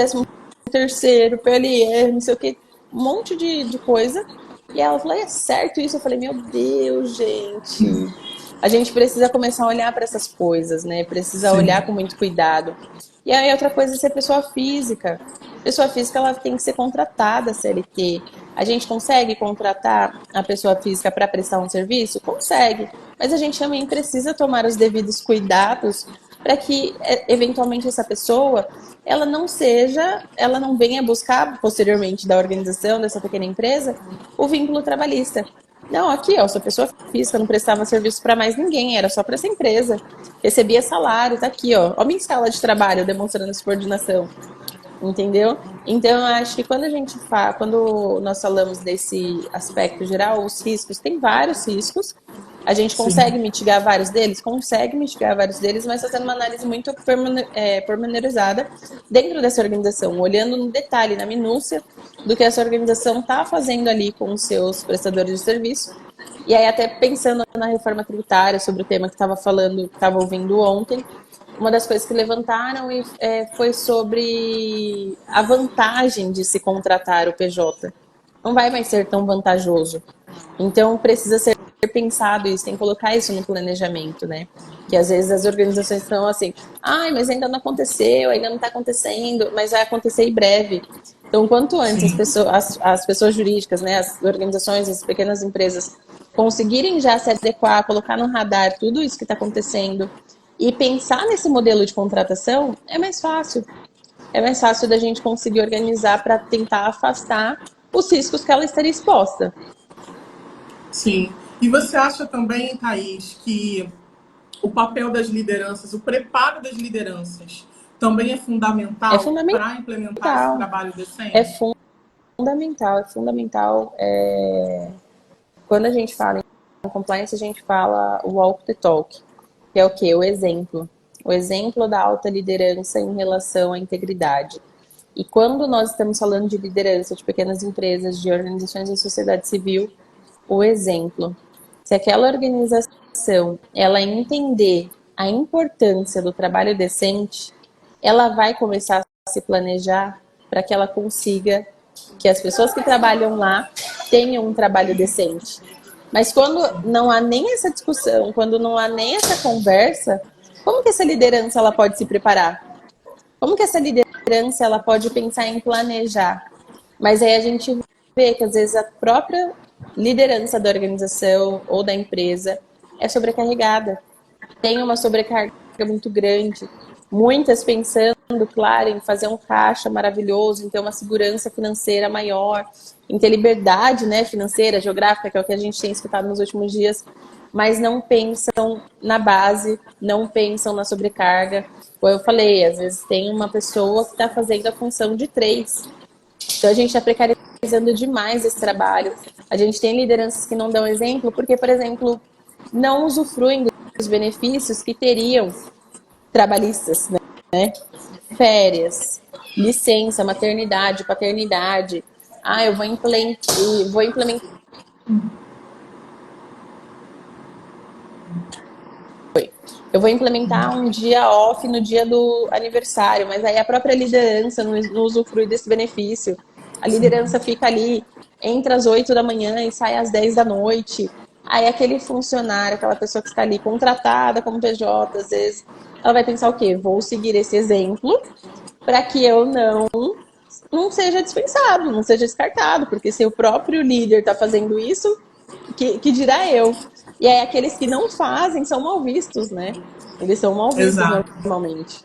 13º, PLR, não sei o que, um monte de coisa. E ela falou, é certo isso? Eu falei, meu Deus, gente. A gente precisa começar a olhar para essas coisas, né? Precisa Sim. olhar com muito cuidado. E aí outra coisa é ser pessoa física. Pessoa física, ela tem que ser contratada, CLT. A gente consegue contratar a pessoa física para prestar um serviço? Consegue. Mas a gente também precisa tomar os devidos cuidados para que, eventualmente, essa pessoa ela não venha buscar posteriormente da organização, dessa pequena empresa, o vínculo trabalhista. Não, aqui, ó, sou pessoa física, não prestava serviço para mais ninguém, era só para essa empresa. Recebia salário, tá aqui, ó minha escala de trabalho demonstrando subordinação. Entendeu? Então, eu acho que quando nós falamos desse aspecto geral, os riscos, tem vários riscos. A gente Sim, consegue mitigar vários deles? Consegue mitigar vários deles, mas fazendo uma análise muito pormenorizada dentro dessa organização, olhando no detalhe, na minúcia do que essa organização está fazendo ali com os seus prestadores de serviço. E aí, até pensando na reforma tributária, sobre o tema que estava falando, que estava ouvindo ontem, uma das coisas que levantaram foi sobre a vantagem de se contratar o PJ. Não vai mais ser tão vantajoso. Então, precisa ser pensado isso, tem que colocar isso no planejamento, né? Que às vezes as organizações estão assim, ai, mas ainda não aconteceu, ainda não está acontecendo, mas vai acontecer em breve. Então, quanto antes sim. as pessoas jurídicas, né, as organizações, as pequenas empresas conseguirem já se adequar, colocar no radar tudo isso que está acontecendo e pensar nesse modelo de contratação, é mais fácil. É mais fácil da gente conseguir organizar para tentar afastar os riscos que ela estaria exposta. Sim. E você acha também, Thaís, que o papel das lideranças, o preparo das lideranças, também é É fundamental fundamental. para implementar esse trabalho É decente? fundamental, é fundamental. Quando a gente fala em compliance, a gente fala walk the talk, que é o quê? O exemplo. O exemplo da alta liderança em relação à integridade. E quando nós estamos falando de liderança de pequenas empresas, de organizações da sociedade civil, o exemplo. Se aquela organização ela entender a importância do trabalho decente, ela vai começar a se planejar para que ela consiga que as pessoas que trabalham lá tenham um trabalho decente. Mas quando não há nem essa discussão, quando não há nem essa conversa, como que essa liderança ela pode se preparar? Como que essa liderança ela pode pensar em planejar? Mas aí a gente vê que às vezes a própria liderança da organização ou da empresa é sobrecarregada. Tem uma sobrecarga muito grande. Muitas pensando, claro, em fazer um caixa maravilhoso, em ter uma segurança financeira maior, em ter liberdade, né, financeira, geográfica, que é o que a gente tem escutado nos últimos dias, mas não pensam na base, não pensam na sobrecarga. Como eu falei, às vezes tem uma pessoa que está fazendo a função de três. Então a gente está precarizando demais esse trabalho. A gente tem lideranças que não dão exemplo, porque, por exemplo, não usufruem dos benefícios que teriam trabalhistas, né? Férias, licença, maternidade, paternidade. Ah, vou implementar um dia off no dia do aniversário, mas aí a própria liderança não usufrui desse benefício. A liderança fica ali entre as 8 da manhã e sai às 10 da noite. Aí aquele funcionário, aquela pessoa que está ali contratada como PJ, às vezes, ela vai pensar o quê? Vou seguir esse exemplo para que eu não seja dispensado, não seja descartado, porque se o próprio líder está fazendo isso, que dirá eu? E aí aqueles que não fazem são mal vistos, né? Eles são mal vistos Exato, normalmente.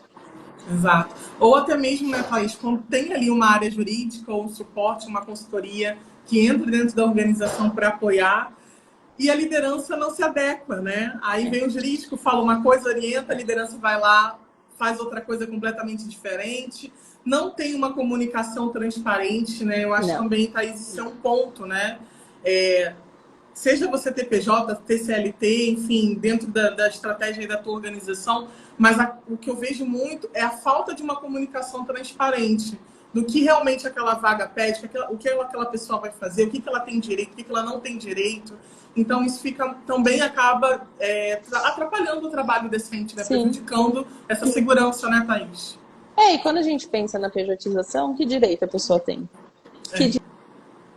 exato. Ou até mesmo, né, Thaís, quando tem ali uma área jurídica ou um suporte, uma consultoria que entra dentro da organização para apoiar, e a liderança não se adequa, né? Aí vem o jurídico, fala uma coisa, orienta, a liderança vai lá, faz outra coisa completamente diferente. Não tem uma comunicação transparente, né? Eu acho Não. também, Thaís, isso é um ponto, né? É, seja você TPJ, TCLT, enfim, dentro da estratégia da tua organização, mas o que eu vejo muito é a falta de uma comunicação transparente do que realmente aquela vaga pede, o que aquela pessoa vai fazer, o que ela tem direito, o que ela não tem direito. Então, isso também acaba atrapalhando o trabalho decente, né? Sim. Prejudicando essa segurança, né, Thaís? E quando a gente pensa na pejotização, que direito a pessoa tem? Que É.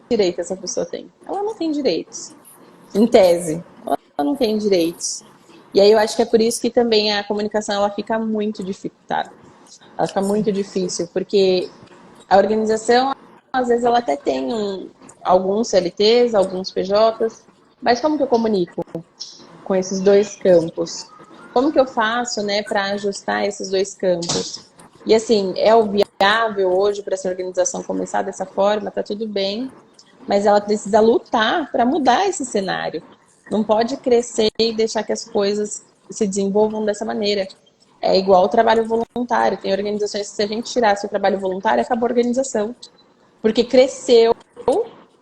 direito essa pessoa tem? Ela não tem direitos. Em tese, ela não tem direitos. E aí eu acho que é por isso que também a comunicação ela fica muito dificultada. Ela fica muito difícil, porque a organização, às vezes, ela até tem alguns CLTs, alguns PJs, mas como que eu comunico com esses dois campos? Como que eu faço, né, para ajustar esses dois campos? E assim, é o viável hoje para essa organização começar dessa forma, tá tudo bem, mas ela precisa lutar para mudar esse cenário. Não pode crescer e deixar que as coisas se desenvolvam dessa maneira. É igual o trabalho voluntário. Tem organizações que, se a gente tirasse o trabalho voluntário, acabou a organização. Porque cresceu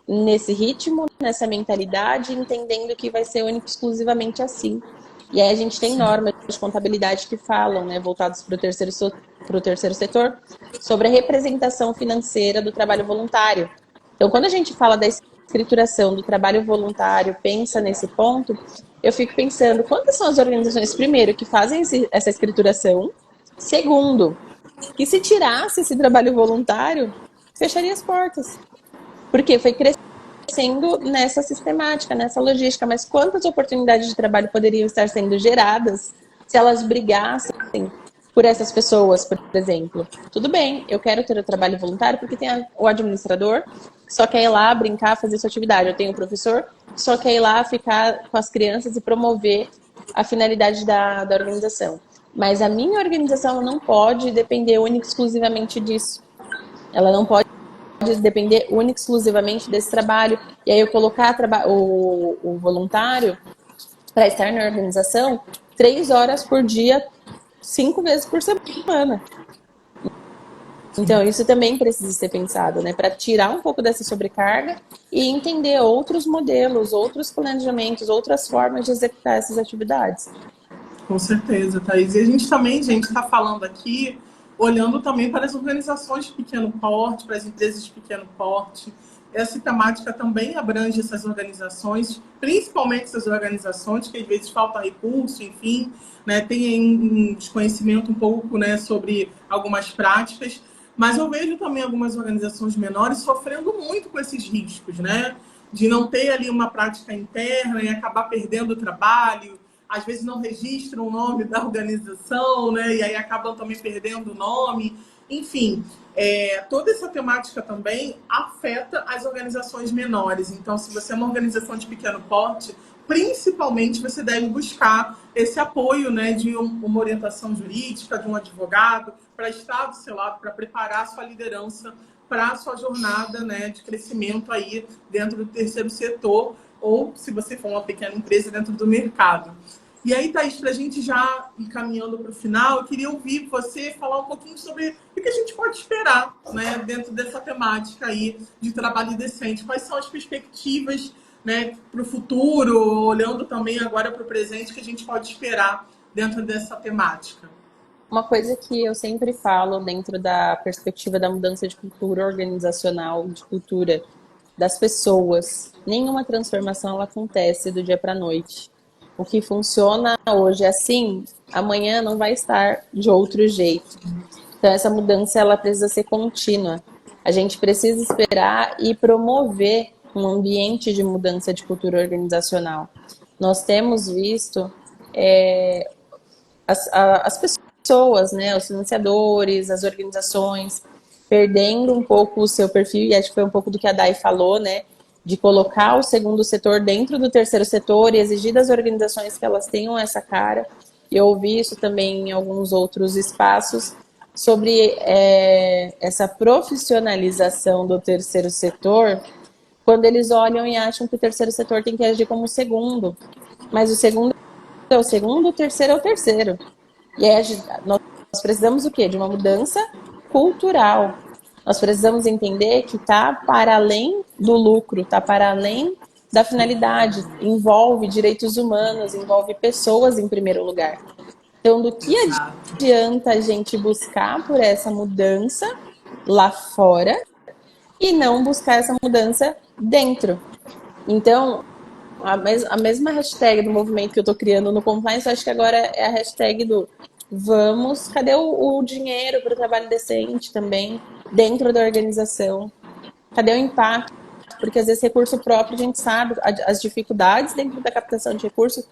nesse ritmo, nessa mentalidade, entendendo que vai ser único exclusivamente assim. E aí a gente tem normas de contabilidade que falam, né, voltadas para o terceiro setor, sobre a representação financeira do trabalho voluntário. Então, quando a gente fala da escrituração do trabalho voluntário, pensa nesse ponto, eu fico pensando, quantas são as organizações, primeiro, que fazem essa escrituração? Segundo, que se tirasse esse trabalho voluntário, fecharia as portas. Porque foi crescendo nessa sistemática, nessa logística. Mas quantas oportunidades de trabalho poderiam estar sendo geradas se elas brigassem por essas pessoas, por exemplo? Tudo bem, eu quero ter o trabalho voluntário porque tem o administrador que só quer ir lá brincar, fazer sua atividade. Eu tenho o professor que só quer ir lá ficar com as crianças e promover a finalidade da organização. Mas a minha organização não pode depender única e exclusivamente disso. Ela não pode depender única e exclusivamente desse trabalho. E aí eu colocar o voluntário para estar na organização 3 horas por dia, 5 vezes por semana. Então, isso também precisa ser pensado, né? Para tirar um pouco dessa sobrecarga e entender outros modelos, outros planejamentos, outras formas de executar essas atividades. Com certeza, Thaís. E a gente também, gente, está falando aqui, olhando também para as organizações de pequeno porte, para as empresas de pequeno porte. Essa temática também abrange essas organizações, principalmente essas organizações que às vezes falta recurso, enfim, né, tem um desconhecimento um pouco, né, sobre algumas práticas. Mas eu vejo também algumas organizações menores sofrendo muito com esses riscos, né? De não ter ali uma prática interna e acabar perdendo o trabalho, às vezes não registram o nome da organização, né? E aí acabam também perdendo o nome. Enfim, toda essa temática também afeta as organizações menores. Então, se você é uma organização de pequeno porte, principalmente você deve buscar esse apoio, né, de uma orientação jurídica, de um advogado, para estar do seu lado, para preparar a sua liderança para a sua jornada, né, de crescimento aí dentro do terceiro setor, ou se você for uma pequena empresa dentro do mercado. E aí, Thaís, para a gente já ir caminhando para o final, eu queria ouvir você falar um pouquinho sobre o que a gente pode esperar, né, dentro dessa temática aí de trabalho decente. Quais são as perspectivas, né, para o futuro, olhando também agora para o presente, que a gente pode esperar dentro dessa temática? Uma coisa que eu sempre falo dentro da perspectiva da mudança de cultura organizacional, de cultura das pessoas, nenhuma transformação ela acontece do dia para a noite. O que funciona hoje assim, amanhã não vai estar de outro jeito. Então essa mudança ela precisa ser contínua. A gente precisa esperar e promover um ambiente de mudança de cultura organizacional. Nós temos visto as pessoas, né, os financiadores, as organizações, perdendo um pouco o seu perfil, e acho que foi um pouco do que a Dai falou, né, de colocar o segundo setor dentro do terceiro setor e exigir das organizações que elas tenham essa cara. E eu ouvi isso também em alguns outros espaços, sobre essa profissionalização do terceiro setor, quando eles olham e acham que o terceiro setor tem que agir como o segundo. Mas o segundo é o segundo, o terceiro é o terceiro. E aí nós precisamos o quê? De uma mudança cultural. Nós precisamos entender que está para além do lucro, está para além da finalidade, envolve direitos humanos, envolve pessoas em primeiro lugar. Então, do que adianta a gente buscar por essa mudança lá fora e não buscar essa mudança dentro? Então, a mesma hashtag do movimento que eu estou criando no compliance, eu acho que agora é a hashtag do vamos, cadê o dinheiro para o trabalho decente também dentro da organização? Cadê o impacto? Porque às vezes recurso próprio, a gente sabe as dificuldades dentro da captação de recursos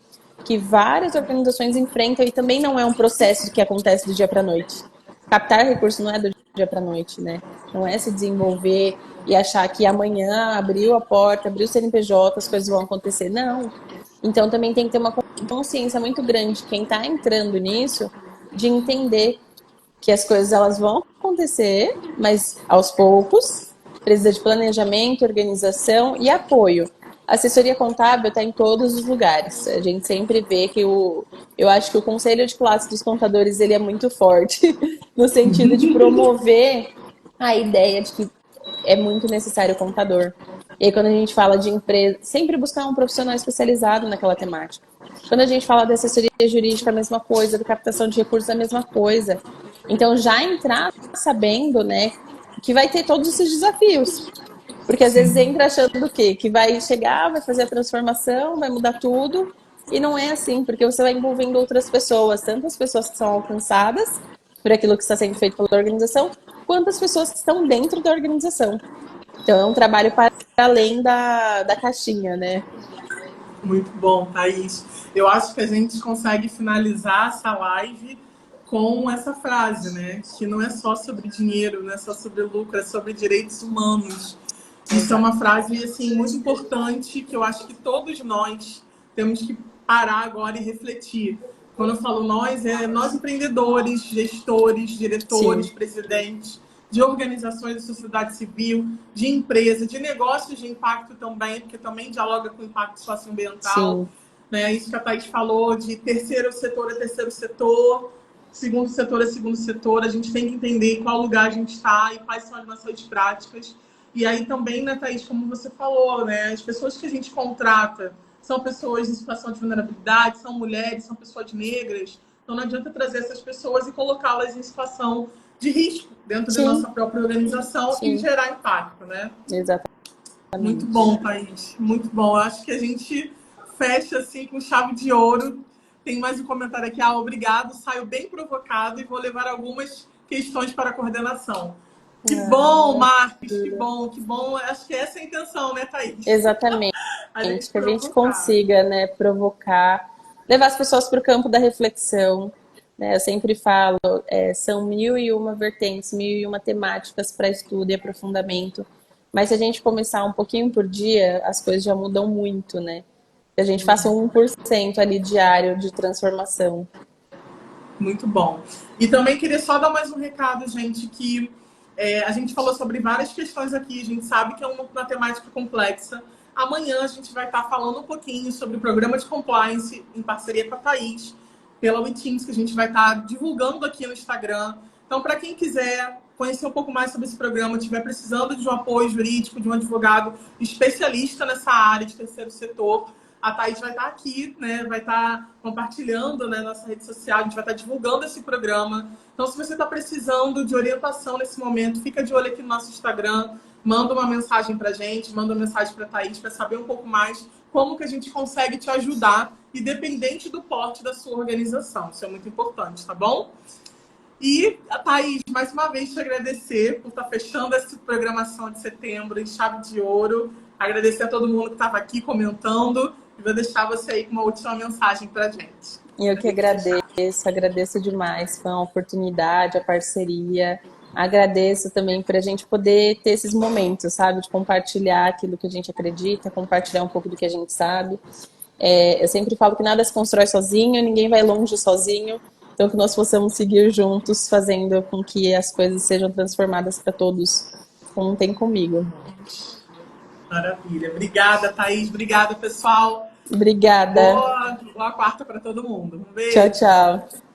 que várias organizações enfrentam, e também não é um processo que acontece do dia para a noite. Captar recurso não é do dia para a noite, né? Não é se desenvolver e achar que amanhã abriu a porta, abriu o CNPJ, as coisas vão acontecer. Não. Então também tem que ter uma consciência muito grande, quem está entrando nisso, de entender que as coisas elas vão acontecer, mas aos poucos, precisa de planejamento, organização e apoio. A assessoria contábil está em todos os lugares. A gente sempre vê que eu acho que o conselho de classe dos contadores ele é muito forte no sentido de promover a ideia de que é muito necessário o contador. E aí, quando a gente fala de empresa, sempre buscar um profissional especializado naquela temática. Quando a gente fala de assessoria jurídica, a mesma coisa, de captação de recursos, a mesma coisa. Então, já entrar sabendo, né, que vai ter todos esses desafios. Porque às vezes entra achando o quê? Que vai chegar, vai fazer a transformação, vai mudar tudo. E não é assim, porque você vai envolvendo outras pessoas, tanto as pessoas que são alcançadas por aquilo que está sendo feito pela organização, quanto as pessoas que estão dentro da organização. Então é um trabalho para além da caixinha, né? Muito bom, Thaís. Eu acho que a gente consegue finalizar essa live com essa frase, né? Que não é só sobre dinheiro, não é só sobre lucro, é sobre direitos humanos. Isso é uma frase assim muito importante que eu acho que todos nós temos que parar agora e refletir. Quando eu falo nós, é nós empreendedores, gestores, diretores, Sim. presidentes de organizações da sociedade civil, de empresa, de negócios de impacto também, porque também dialoga com o impacto socioambiental. Sim. Né? Isso que a Thaís falou de terceiro setor é terceiro setor, segundo setor é segundo setor. A gente tem que entender em qual lugar a gente está e quais são as nossas práticas. E aí também, né, Thaís, como você falou, né, as pessoas que a gente contrata são pessoas em situação de vulnerabilidade, são mulheres, são pessoas negras. Então não adianta trazer essas pessoas e colocá-las em situação de risco dentro da Sim. nossa própria organização e Sim. gerar impacto, né? Exatamente. Muito bom, Thaís. Muito bom. Eu acho que a gente fecha assim com chave de ouro. Tem mais um comentário aqui. Obrigado. Saio bem provocado e vou levar algumas questões para a coordenação. Que bom, Marcos. Que bom, que bom. Acho que essa é a intenção, né, Thaís? Exatamente. A gente Que a gente provocar. consiga, né, provocar, levar as pessoas para o campo da reflexão. Né? Eu sempre falo, são 1001 vertentes, 1001 temáticas para estudo e aprofundamento. Mas se a gente começar um pouquinho por dia, as coisas já mudam muito, né? Que a gente faça 1% ali diário de transformação. Muito bom. E também queria só dar mais um recado, gente, que a gente falou sobre várias questões aqui, a gente sabe que é uma temática complexa. Amanhã a gente vai estar falando um pouquinho sobre o programa de compliance em parceria com a Thaís, pela WeTeams, que a gente vai estar divulgando aqui no Instagram. Então, para quem quiser conhecer um pouco mais sobre esse programa, estiver precisando de um apoio jurídico, de um advogado especialista nessa área de terceiro setor, a Thaís vai estar aqui, né? Vai estar compartilhando, né, nossa rede social, a gente vai estar divulgando esse programa. Então, se você está precisando de orientação nesse momento, fica de olho aqui no nosso Instagram, manda uma mensagem para a gente, manda uma mensagem para a Thaís para saber um pouco mais como que a gente consegue te ajudar, independente do porte da sua organização. Isso é muito importante, tá bom? E, Thaís, mais uma vez te agradecer por estar fechando essa programação de setembro em chave de ouro. Agradecer a todo mundo que estava aqui comentando. E vou deixar você aí com uma última mensagem para a gente. Eu que agradeço demais. Foi uma oportunidade, a parceria. Agradeço também por a gente poder ter esses momentos, sabe? De compartilhar aquilo que a gente acredita, compartilhar um pouco do que a gente sabe. Eu sempre falo que nada se constrói sozinho, ninguém vai longe sozinho. Então, que nós possamos seguir juntos, fazendo com que as coisas sejam transformadas para todos. Contem comigo. Maravilha. Obrigada, Thaís. Obrigada, pessoal. Obrigada. Boa quarta para todo mundo. Um beijo. Tchau, tchau.